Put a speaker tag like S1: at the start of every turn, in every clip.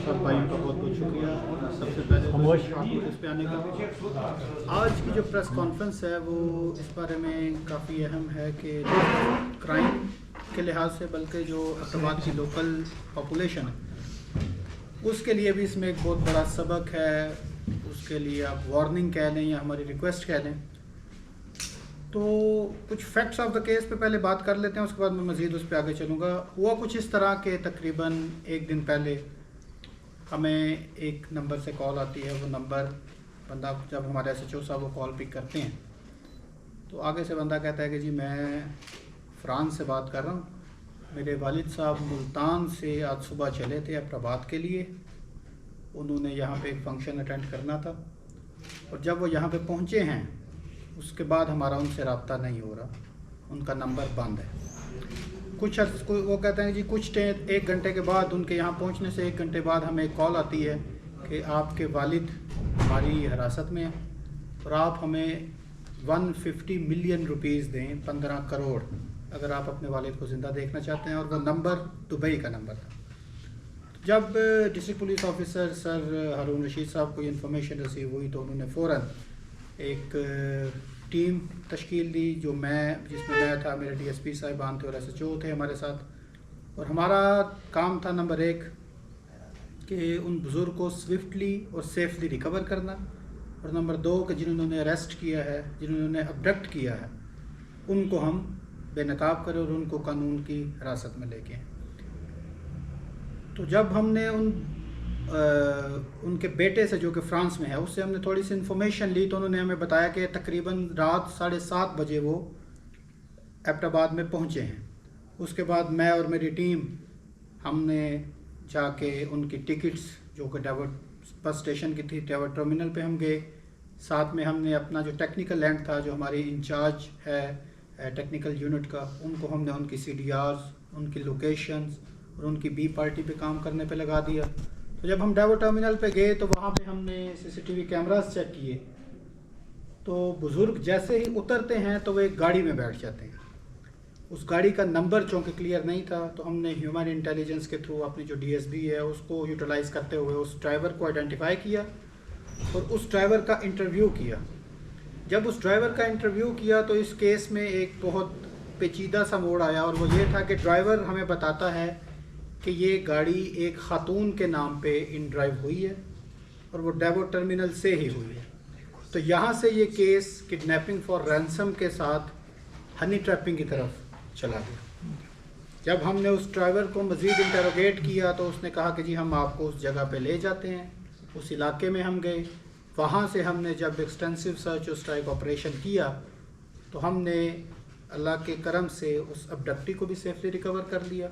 S1: सब भाइयों का बहुत बहुत शुक्रिया। सबसे पहले तो इस पे आने का। आज की जो प्रेस कॉन्फ्रेंस है वो इस बारे में काफ़ी अहम है कि क्राइम के लिहाज से, बल्कि जो अहमदाबाद की लोकल पॉपुलेशन है उसके लिए भी इसमें एक बहुत बड़ा सबक है। उसके लिए आप वार्निंग कह लें या हमारी रिक्वेस्ट कह लें। तो कुछ फैक्ट्स ऑफ द केस पे पहले बात कर लेते हैं, उसके बाद मैं मज़ीद उस पर आगे चलूँगा। हुआ कुछ इस तरह के तकरीबन एक दिन पहले हमें एक नंबर से कॉल आती है। वो नंबर बंदा, जब हमारे SHO साहब वो कॉल पिक करते हैं तो आगे से बंदा कहता है कि जी मैं फ्रांस से बात कर रहा हूँ, मेरे वालिद साहब मुल्तान से आज सुबह चले थे अहमदाबाद के लिए, उन्होंने यहाँ पे एक फ़ंक्शन अटेंड करना था और जब वो यहाँ पे पहुँचे हैं उसके बाद हमारा उनसे रब्ता नहीं हो रहा, उनका नंबर बंद है। वो कहते हैं जी कुछ एक घंटे के बाद, उनके यहाँ पहुँचने से एक घंटे बाद हमें एक कॉल आती है कि आपके वालिद हमारी हिरासत में हैं और आप हमें 150 मिलियन रुपीज़ दें, 15 करोड़, अगर आप अपने वालिद को ज़िंदा देखना चाहते हैं। और वो नंबर दुबई का नंबर था। जब डिस्ट्रिक्ट पुलिस ऑफिसर सर हारून रशीद साहब को इन्फॉर्मेशन रिसीव हुई तो उन्होंने फ़ौरन एक टीम तश्कील दी, जिसमें मैं था, मेरे DSP साहिबान थे और SHO थे हमारे साथ। और हमारा काम था नंबर 1 कि उन बुज़ुर्ग को स्विफ्टली और सेफली रिकवर करना, और नंबर 2 कि जिन्होंने अरेस्ट किया है, जिन्होंने अबडक्ट किया है, उनको हम बेनकाब करें और उनको कानून की हिरासत में लेके आएं। तो जब हमने उनके बेटे से, जो कि फ्रांस में है, उससे हमने थोड़ी सी इन्फॉर्मेशन ली तो उन्होंने हमें बताया कि तकरीबन रात 7:30 बजे वो अहमदाबाद में पहुंचे हैं। उसके बाद मैं और मेरी टीम हमने जाके उनकी टिकट्स, जो कि डाइवर्ट बस स्टेशन की थी, डाइवर्ट टर्मिनल पे हम गए। साथ में हमने अपना जो टेक्निकल लैंड था, जो हमारी इंचार्ज है टेक्निकल यूनिट का, उनको हमने उनकी CDRs, उनकी लोकेशंस और उनकी B पार्टी पे काम करने पे लगा दिया। तो जब हम डाइवर्ट टर्मिनल पे गए तो वहाँ पे हमने CCTV कैमरास चेक किए। तो बुज़ुर्ग जैसे ही उतरते हैं तो वो एक गाड़ी में बैठ जाते हैं। उस गाड़ी का नंबर चूँकि क्लियर नहीं था तो हमने ह्यूमन इंटेलिजेंस के थ्रू अपनी जो DSB है उसको यूटिलाइज़ करते हुए उस ड्राइवर को आइडेंटिफाई किया और उस ड्राइवर का इंटरव्यू किया। जब उस ड्राइवर का इंटरव्यू किया तो इस केस में एक बहुत पेचीदा सा मोड़ आया, और वो ये था कि ड्राइवर हमें बताता है कि ये गाड़ी एक ख़ातून के नाम पे इन ड्राइव हुई है और वो डाइवर्ट टर्मिनल से ही हुई है। तो यहाँ से ये केस किडनैपिंग फॉर रैंसम के साथ हनी ट्रैपिंग की तरफ चला गया। जब हमने उस ड्राइवर को मज़ीद इंटरोगेट किया तो उसने कहा कि जी हम आपको उस जगह पे ले जाते हैं। उस इलाके में हम गए, वहाँ से हमने जब एक्सटेंसिव सर्च और स्ट्राइक ऑपरेशन किया तो हमने अल्लाह के करम से उस अबडक्टी को भी सेफली रिकवर कर लिया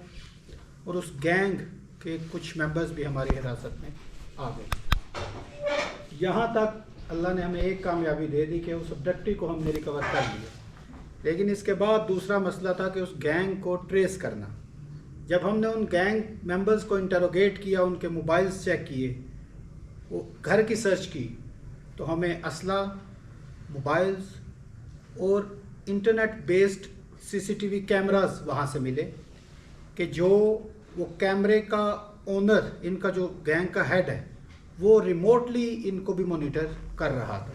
S1: और उस गैंग के कुछ मेंबर्स भी हमारी हिरासत में आ गए। यहाँ तक अल्लाह ने हमें एक कामयाबी दे दी कि उस अबडक्टी को हमने रिकवर कर लिया। लेकिन इसके बाद दूसरा मसला था कि उस गैंग को ट्रेस करना। जब हमने उन गैंग मेंबर्स को इंटरोगेट किया, उनके मोबाइल्स चेक किए, वो घर की सर्च की, तो हमें असला, मोबाइल्स और इंटरनेट बेस्ड CCTV कैमरास वहाँ से मिले कि जो वो कैमरे का ओनर, इनका जो गैंग का हेड है, वो रिमोटली इनको भी मॉनिटर कर रहा था।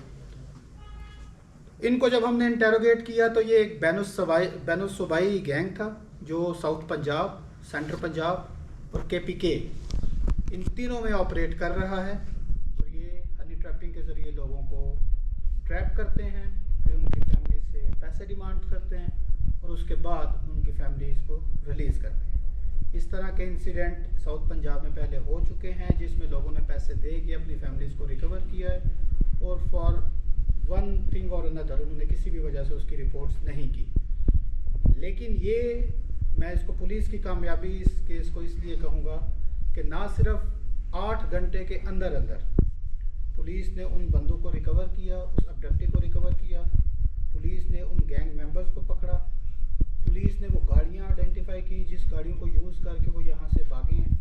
S1: इनको जब हमने इंटेरोगेट किया तो ये एक बैनुस्सूबाई गैंग था जो साउथ पंजाब, सेंट्रल पंजाब और KPK इन तीनों में ऑपरेट कर रहा है। और ये हनी ट्रैपिंग के ज़रिए लोगों को ट्रैप करते हैं, फिर उनकी फैमिली से पैसे डिमांड करते हैं और उसके बाद उनकी फैमिलीज़ को रिलीज़ करते हैं। इस तरह के इंसिडेंट साउथ पंजाब में पहले हो चुके हैं, जिसमें लोगों ने पैसे दे के अपनी फैमिलीज़ को रिकवर किया है और फॉर वन थिंग और अनदर उन्होंने किसी भी वजह से उसकी रिपोर्ट्स नहीं की। लेकिन ये, मैं इसको पुलिस की कामयाबी इस केस को इसलिए कहूँगा कि ना सिर्फ 8 घंटे के अंदर अंदर पुलिस ने उन बंदों को रिकवर किया, उस अबडक्टी को रिकवर किया, पुलिस ने उन गैंग मेंबर्स को पकड़ा, पुलिस ने वो गाड़ियाँ आइडेंटिफाई की जिस गाड़ियों को यूज़ करके वो यहाँ से भागे हैं,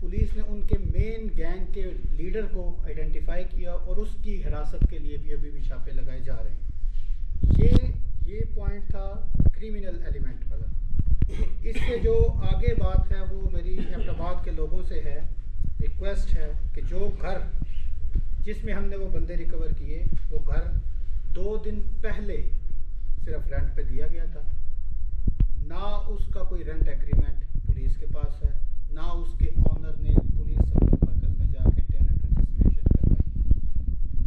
S1: पुलिस ने उनके मेन गैंग के लीडर को आइडेंटिफाई किया और उसकी हिरासत के लिए भी अभी भी छापे लगाए जा रहे हैं। ये पॉइंट था क्रिमिनल एलिमेंट वाला। इससे जो आगे बात है वो मेरी अहमदाबाद के लोगों से है, रिक्वेस्ट रिक्वेस्ट है कि जो घर जिसमें हमने वो बंदे रिकवर किए, वो घर 2 दिन पहले सिर्फ रेंट पे दिया गया था, ना उसका कोई रेंट एग्रीमेंट पुलिस के पास है, ना उसके ऑनर ने पुलिस सर्विस मरकज़ में जाके टेनेंट रजिस्ट्रेशन करवाई।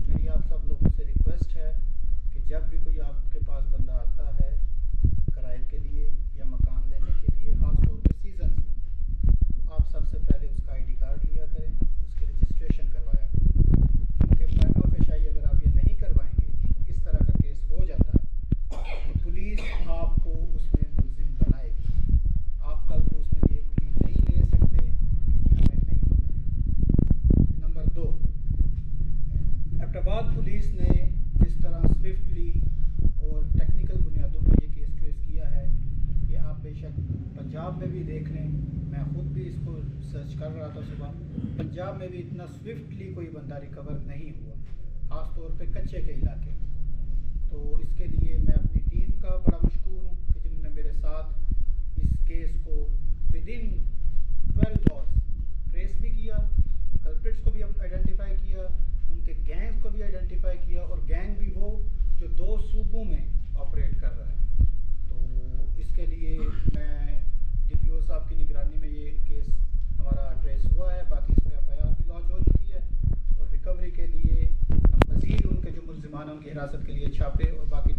S1: मेरी आप सब लोगों से रिक्वेस्ट है कि जब भी कोई आपके पास बंदा आता है किराए के लिए या मकान लेने के लिए, ख़ासतौर पर सीजन में, आप सबसे पहले उसका ID कार्ड लिया करें, उसकी रजिस्ट्रेशन करवाया करें, क्योंकि प्राइमा फेशाई अगर आप ये नहीं करवाएंगे, इस तरह का केस हो जाता है तो पुलिस आपको उसमें मुलजिम बनाएगी। आप कल को उसमें ये प्ली नहीं ले सकते कि जी हमें नहीं पता। नंबर 2, एबटाबाद पुलिस ने जिस तरह स्विफ्टली और टेक्निकल बुनियादों पर ये केस ट्रेस किया है, कि आप बेशक पंजाब में भी देख लें, मैं ख़ुद भी इसको सर्च कर रहा था सुबह, पंजाब में भी इतना स्विफ्टली कोई बंदा रिकवर नहीं हुआ, ख़ास तौर पे कच्चे के इलाके। तो इसके लिए मैं अपनी टीम का बड़ा मशकूर हूँ कि जिन्होंने मेरे साथ इस केस को विदिन 12 आवर्स ट्रेस भी किया, कल्प्रिट्स को भी आइडेंटिफाई किया, उनके गैंग्स को भी आइडेंटिफाई किया, और गैंग भी वो जो 2 सूबों में ऑपरेट कर रहा है। तो इसके लिए मैं DPO साहब की निगरानी में ये केस हमारा ट्रेस हुआ है, बाकी इस पर FIR भी लॉन्च हो चुकी है, और रिकवरी के लिए हम मज़ीद उनके जो मुल्ज़िमान उनकी हिरासत के लिए छापे और बाकी